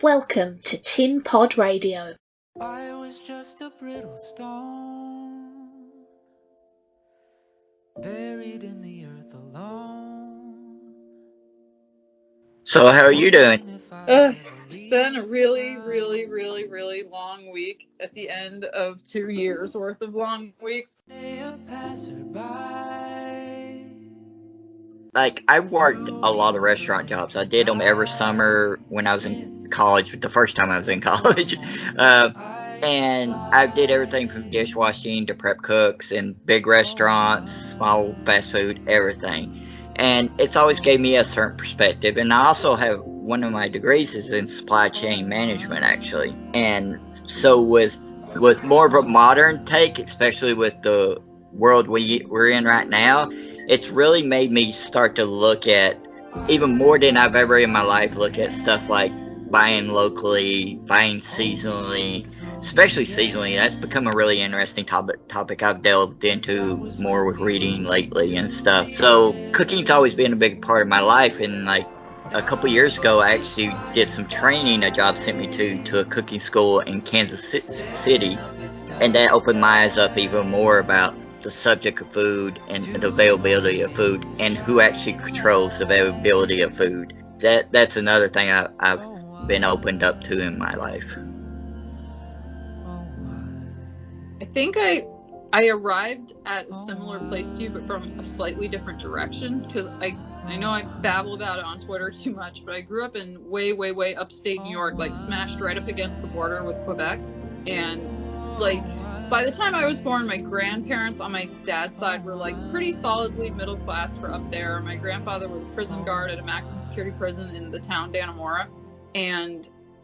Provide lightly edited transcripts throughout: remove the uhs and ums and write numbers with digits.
Welcome to Tin Pod Radio. I was just a brittle stone, buried in the earth alone. So how are you doing? It's been a really long week at the end of 2 years worth of long weeks. Like, I worked a lot of restaurant jobs. I did them every summer when I was in college, the first time I was in college. And I did everything from dishwashing to prep cooks in big restaurants, small fast food, everything. And it's always gave me a certain perspective. And I also have one of my degrees is in supply chain management, actually. And so with more of a modern take, especially with the world we're in right now, it's really made me start to look at, even more than I've ever in my life, look at stuff like buying locally, buying seasonally, especially seasonally. That's become a really interesting topic I've delved into more with reading lately and stuff. So cooking's always been a big part of my life, and like a couple years ago I actually did some training. A job sent me to a cooking school in Kansas City, and that opened my eyes up even more about the subject of food and the availability of food and who actually controls the availability of food. That's another thing I've been opened up to in my life. I think I arrived at a similar place to you, but from a slightly different direction, because I know I babble about it on Twitter too much, but I grew up in way upstate New York, like smashed right up against the border with Quebec. And like by the time I was born, my grandparents on my dad's side were like pretty solidly middle class for up there. My grandfather was a prison guard at a maximum security prison in the town Dannemora,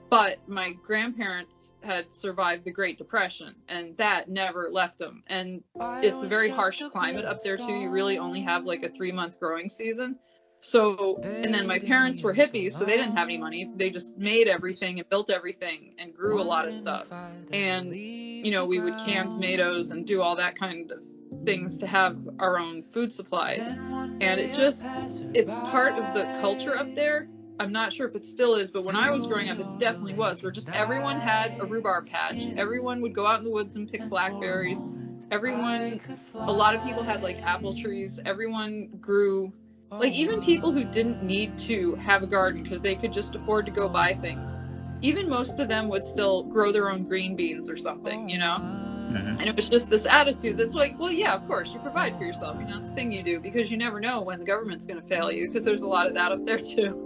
but my grandparents had survived the Great Depression, and that never left them. And it's a very harsh climate up there too. You really only have like a 3-month growing season. So, and then my parents were hippies, so they didn't have any money. They just made everything and built everything and grew a lot of stuff. And, you know, we would can tomatoes and do all that kind of things to have our own food supplies. And it's part of the culture up there. I'm not sure if it still is, but when I was growing up, it definitely was, where just everyone had a rhubarb patch. Everyone would go out in the woods and pick blackberries. A lot of people had like apple trees. Everyone grew. Like, even people who didn't need to have a garden because they could just afford to go buy things, even most of them would still grow their own green beans or something, you know? Mm-hmm. And it was just this attitude that's like, well, yeah, of course, you provide for yourself. You know, it's the thing you do because you never know when the government's going to fail you, because there's a lot of that up there, too.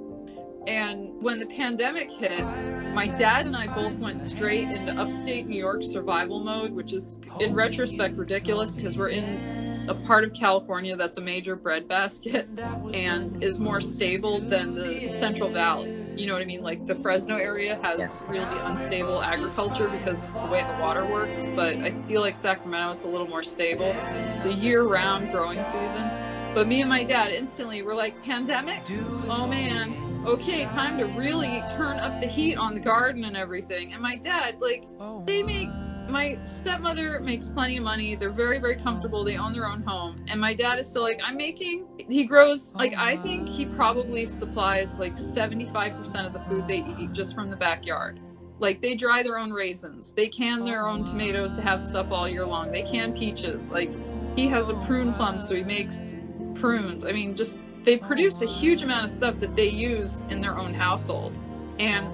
And when the pandemic hit, my dad and I both went straight into upstate New York survival mode, which is, in retrospect, ridiculous because we're in a part of California that's a major breadbasket and is more stable than the Central Valley. You know what I mean? Like, the Fresno area has really unstable agriculture because of the way the water works, but I feel like Sacramento, it's a little more stable. The year-round growing season. But me and my dad instantly were like, pandemic? Oh man, okay, time to really turn up the heat on the garden and everything. And my dad, like, my stepmother makes plenty of money. They're very comfortable. They own their own home. And my dad is still like, he grows, like, I think he probably supplies like 75% of the food they eat just from the backyard. Like, they dry their own raisins. They can their own tomatoes to have stuff all year long. They can peaches. Like, he has a prune plum, so he makes prunes. I mean, just, they produce a huge amount of stuff that they use in their own household. And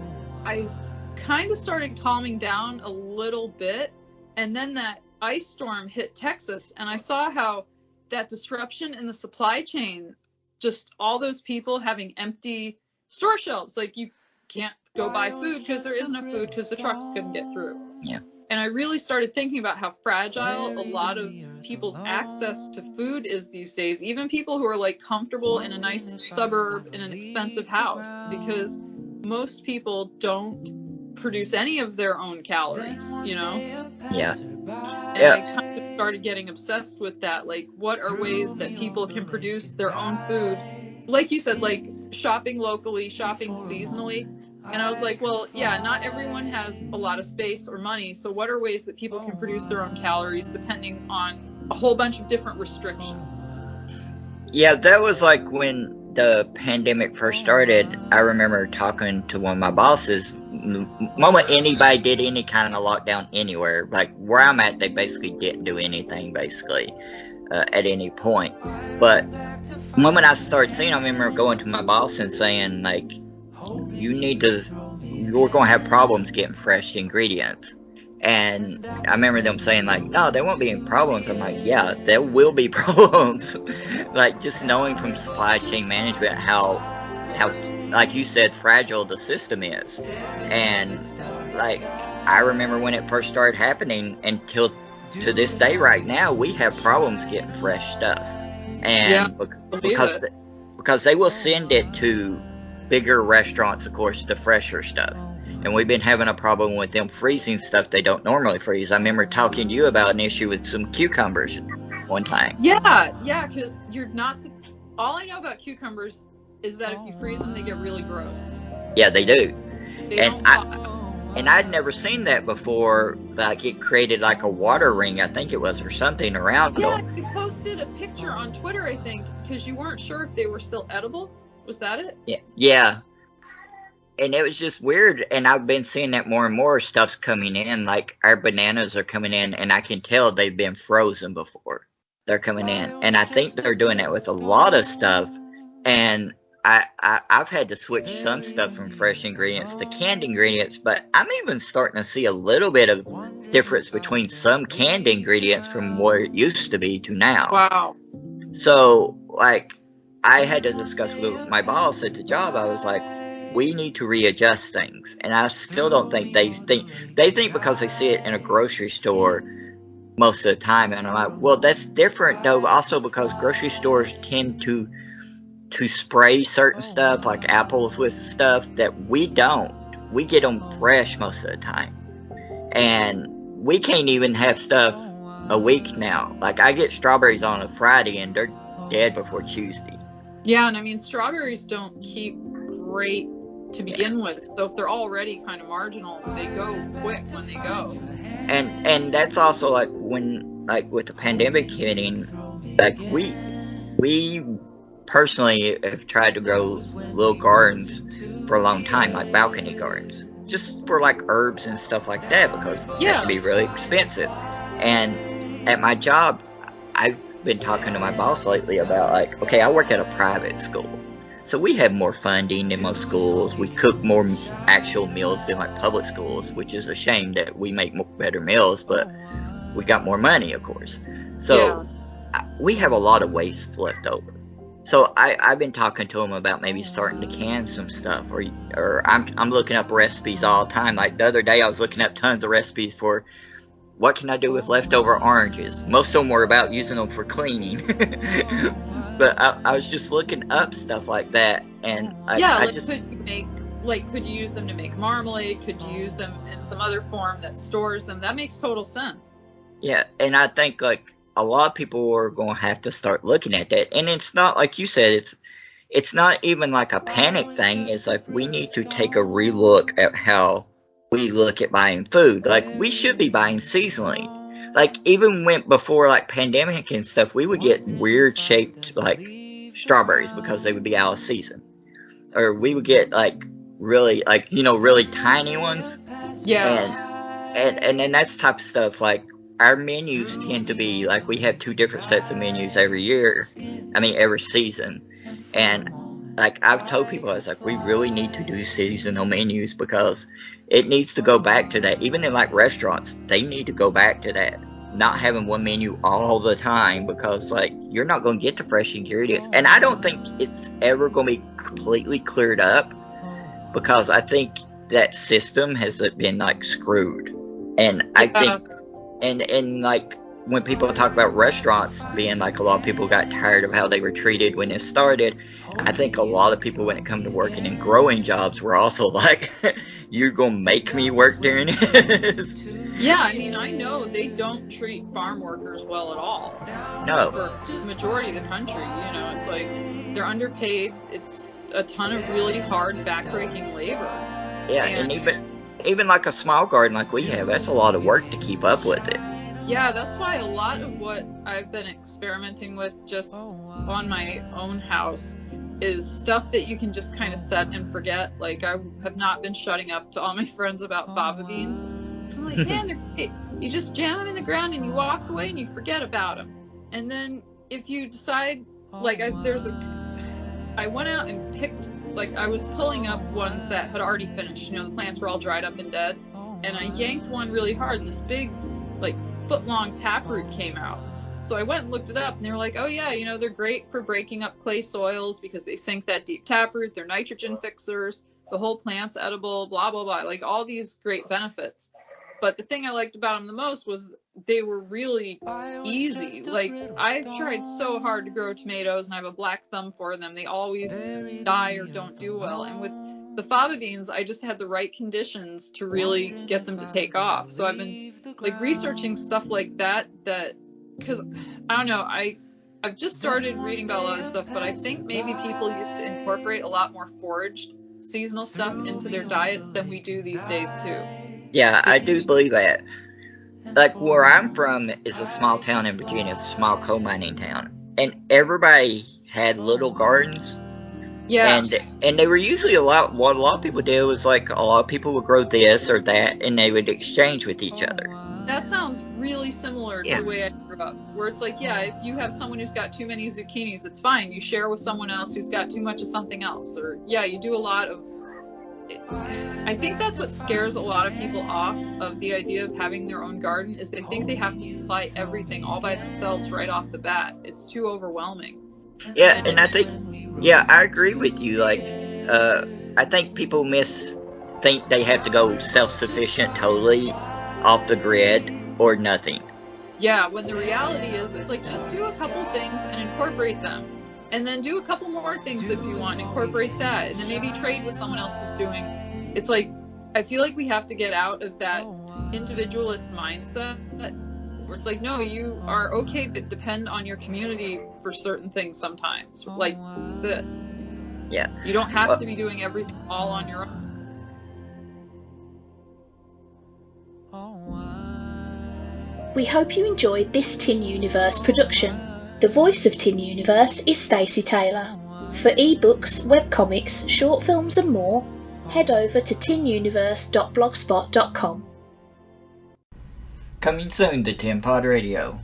I kind of started calming down a little bit, and then that ice storm hit Texas, and I saw how that disruption in the supply chain, just all those people having empty store shelves, like, you can't go buy food because there isn't enough food because the trucks couldn't get through. Yeah. And I really started thinking about how fragile a lot of people's access to food is these days, even people who are like comfortable in a nice suburb in an expensive house, because most people don't produce any of their own calories, you know? Yeah. And I kind of started getting obsessed with that. Like, what are ways that people can produce their own food? Like you said, like shopping locally, shopping seasonally. And I was like, well, yeah, not everyone has a lot of space or money. So what are ways that people can produce their own calories depending on a whole bunch of different restrictions? Yeah, that was like when the pandemic first started, I remember talking to one of my bosses. The moment anybody did any kind of lockdown anywhere, like where I'm at, they basically didn't do anything basically at any point. But the moment I started seeing, I remember going to my boss and saying, like, you're going to have problems getting fresh ingredients. And I remember them saying, like, no, there won't be any problems. I'm like, yeah, there will be problems. Like, just knowing from supply chain management how, like you said, fragile the system is. And, like, I remember when it first started happening, until to this day right now, we have problems getting fresh stuff. And because they will send it to bigger restaurants, of course, the fresher stuff. And we've been having a problem with them freezing stuff they don't normally freeze. I remember talking to you about an issue with some cucumbers one time. Yeah, because you're not... All I know about cucumbers is that if you freeze them, they get really gross. Yeah, they do. And I'd never seen that before. Like, it created like a water ring, I think it was, or something around them. Yeah, you posted a picture on Twitter, I think, because you weren't sure if they were still edible. Was that it? Yeah. And it was just weird, and I've been seeing that more and more stuff's coming in, like our bananas are coming in, and I can tell they've been frozen before they're coming in. And I think they're doing that with a lot of stuff, and I've had to switch some stuff from fresh ingredients to canned ingredients, but I'm even starting to see a little bit of difference between some canned ingredients from where it used to be to now. Wow. So, like, I had to discuss with my boss at the job. I was like, we need to readjust things. And I still don't think they think because they see it in a grocery store most of the time. And I'm like, well, that's different though, also because grocery stores tend to spray certain stuff, like apples, with stuff that we don't. We get them fresh most of the time. And we can't even have stuff a week now. Like, I get strawberries on a Friday and they're dead before Tuesday. Yeah, and I mean, strawberries don't keep great to begin with, so if they're already kind of marginal, they go quick when they go. And that's also like when, like, with the pandemic hitting, like we personally have tried to grow little gardens for a long time, like balcony gardens, just for like herbs and stuff like that, because they have to be really expensive. And at my job, I've been talking to my boss lately about, like, okay, I work at a private school, so we have more funding than most schools. We cook more actual meals than like public schools, which is a shame that we make better meals, but we got more money, of course. So we have a lot of waste left over. So I've been talking to him about maybe starting to can some stuff, or I'm looking up recipes all the time. Like the other day, I was looking up tons of recipes for what can I do with leftover oranges. Most of them were about using them for cleaning. But I was just looking up stuff like that, and could you use them to make marmalade? Could you use them in some other form that stores them? That makes total sense. Yeah, and I think like a lot of people are going to have to start looking at that. And it's not like you said, it's not even like a panic thing. It's like we need to take a relook at how we look at buying food. Like, we should be buying seasonally. Like, even before like pandemic and stuff, we would get weird shaped like strawberries because they would be out of season, or we would get like really, like, really tiny ones. Yeah. And then that's type of stuff. Like, our menus tend to be like, we have 2 different sets of menus every season. And like, I've told people, I was like, we really need to do seasonal menus, because it needs to go back to that. Even in like restaurants, they need to go back to that, not having one menu all the time, because like, you're not going to get the fresh ingredients. And I don't think it's ever going to be completely cleared up, because I think that system has been like screwed. And I think, and like, when people talk about restaurants being like, a lot of people got tired of how they were treated when it started, I think a lot of people, when it comes to working in growing jobs, were also like, you're gonna make me work during this? Yeah, I mean, I know they don't treat farm workers well at all. No. For the majority of the country, it's like they're underpaid. It's a ton of really hard, backbreaking labor. Yeah, and even like a small garden like we have, that's a lot of work to keep up with it. Yeah, that's why a lot of what I've been experimenting with just on my own house is stuff that you can just kind of set and forget. Like, I have not been shutting up to all my friends about fava beans. So I'm like, man, they're great. You just jam them in the ground and you walk away and you forget about them. And then if you decide, like, I went out and picked, like, I was pulling up ones that had already finished. You know, the plants were all dried up and dead. And I yanked one really hard, and this big, like, foot-long taproot came out. So I went and looked it up, and they were like, oh yeah, you know, they're great for breaking up clay soils because they sink that deep taproot, they're nitrogen fixers, the whole plant's edible, blah, blah, blah, like all these great benefits. But the thing I liked about them the most was they were really easy. Like, I've tried so hard to grow tomatoes, and I have a black thumb for them. They always die or don't do well. And with the fava beans, I just had the right conditions to really get them to take off. So I've been, like, researching stuff like that, because, I don't know, I've just started reading about a lot of stuff, but I think maybe people used to incorporate a lot more foraged seasonal stuff into their diets than we do these days, too. Yeah, I do believe that. Like, where I'm from is a small town in Virginia, it's a small coal mining town. And everybody had little gardens. Yeah. And they were usually what a lot of people did was, like, a lot of people would grow this or that, and they would exchange with each other. That sounds really similar to the way I grew up, where it's like, yeah, if you have someone who's got too many zucchinis, it's fine. You share with someone else who's got too much of something else. Or, yeah, you do a lot of... I think that's what scares a lot of people off of the idea of having their own garden, is they think they have to supply everything all by themselves right off the bat. It's too overwhelming. Yeah, and I think... Yeah, I agree with you. Like, I think people think they have to go self-sufficient totally off the grid or nothing. Yeah, when the reality is, it's like, just do a couple things and incorporate them. And then do a couple more things if you want and incorporate that. And then maybe trade with someone else who's doing... It's like, I feel like we have to get out of that individualist mindset where it's like, no, you are okay to depend on your community for certain things sometimes, like this. Yeah. You don't have to be doing everything all on your own. We hope you enjoyed this Tin Universe production. The voice of Tin Universe is Stacey Taylor. For ebooks, webcomics, short films and more, head over to tinuniverse.blogspot.com. Coming soon to Tin Pod Radio.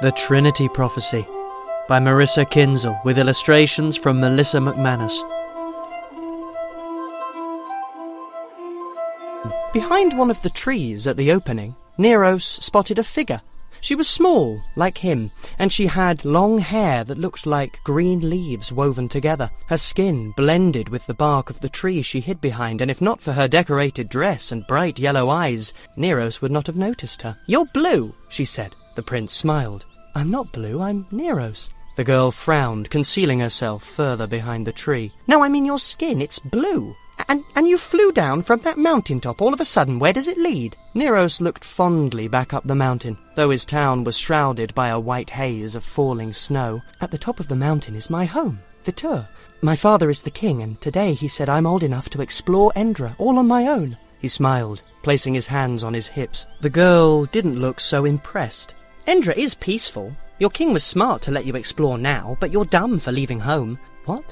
The Trinity Prophecy by Marissa Kinzel with illustrations from Melissa McManus. Behind one of the trees at the opening, Neros spotted a figure. She was small, like him, and she had long hair that looked like green leaves woven together. Her skin blended with the bark of the tree she hid behind, and if not for her decorated dress and bright yellow eyes, Neros would not have noticed her. "You're blue," she said. The prince smiled. "I'm not blue, I'm Neros." The girl frowned, concealing herself further behind the tree. "No, I mean your skin, it's blue. And you flew down from that mountaintop all of a sudden. Where does it lead?" Neros looked fondly back up the mountain, though his town was shrouded by a white haze of falling snow. "At the top of the mountain is my home, Vitur. My father is the king, and today he said I'm old enough to explore Endra all on my own." He smiled, placing his hands on his hips. The girl didn't look so impressed. "Endra is peaceful. Your king was smart to let you explore now, but you're dumb for leaving home." "What?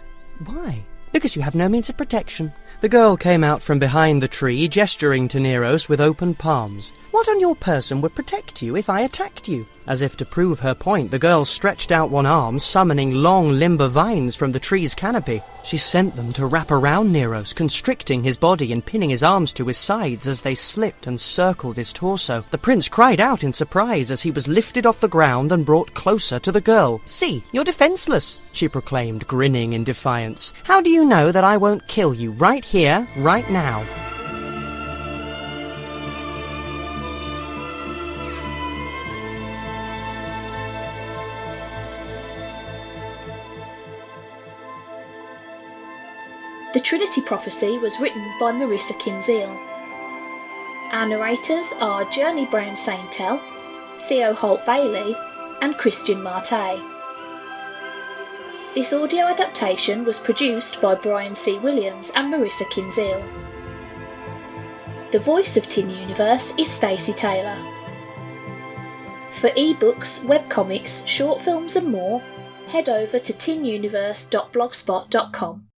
Why?" "Because you have no means of protection." The girl came out from behind the tree, gesturing to Neros with open palms. "What on your person would protect you if I attacked you?" As if to prove her point, the girl stretched out one arm, summoning long limber vines from the tree's canopy. She sent them to wrap around Neros, constricting his body and pinning his arms to his sides as they slipped and circled his torso. The prince cried out in surprise as he was lifted off the ground and brought closer to the girl. "See, you're defenseless," she proclaimed, grinning in defiance. "How do you know that I won't kill you right here, right now?" The Trinity Prophecy was written by Marissa Kinzel. Our narrators are Journey Brown Saintel, Theo Holt-Bailey and Christian Marte. This audio adaptation was produced by Brian C. Williams and Marissa Kinzel. The voice of Tin Universe is Stacey Taylor. For ebooks, webcomics, short films and more, head over to tinuniverse.blogspot.com.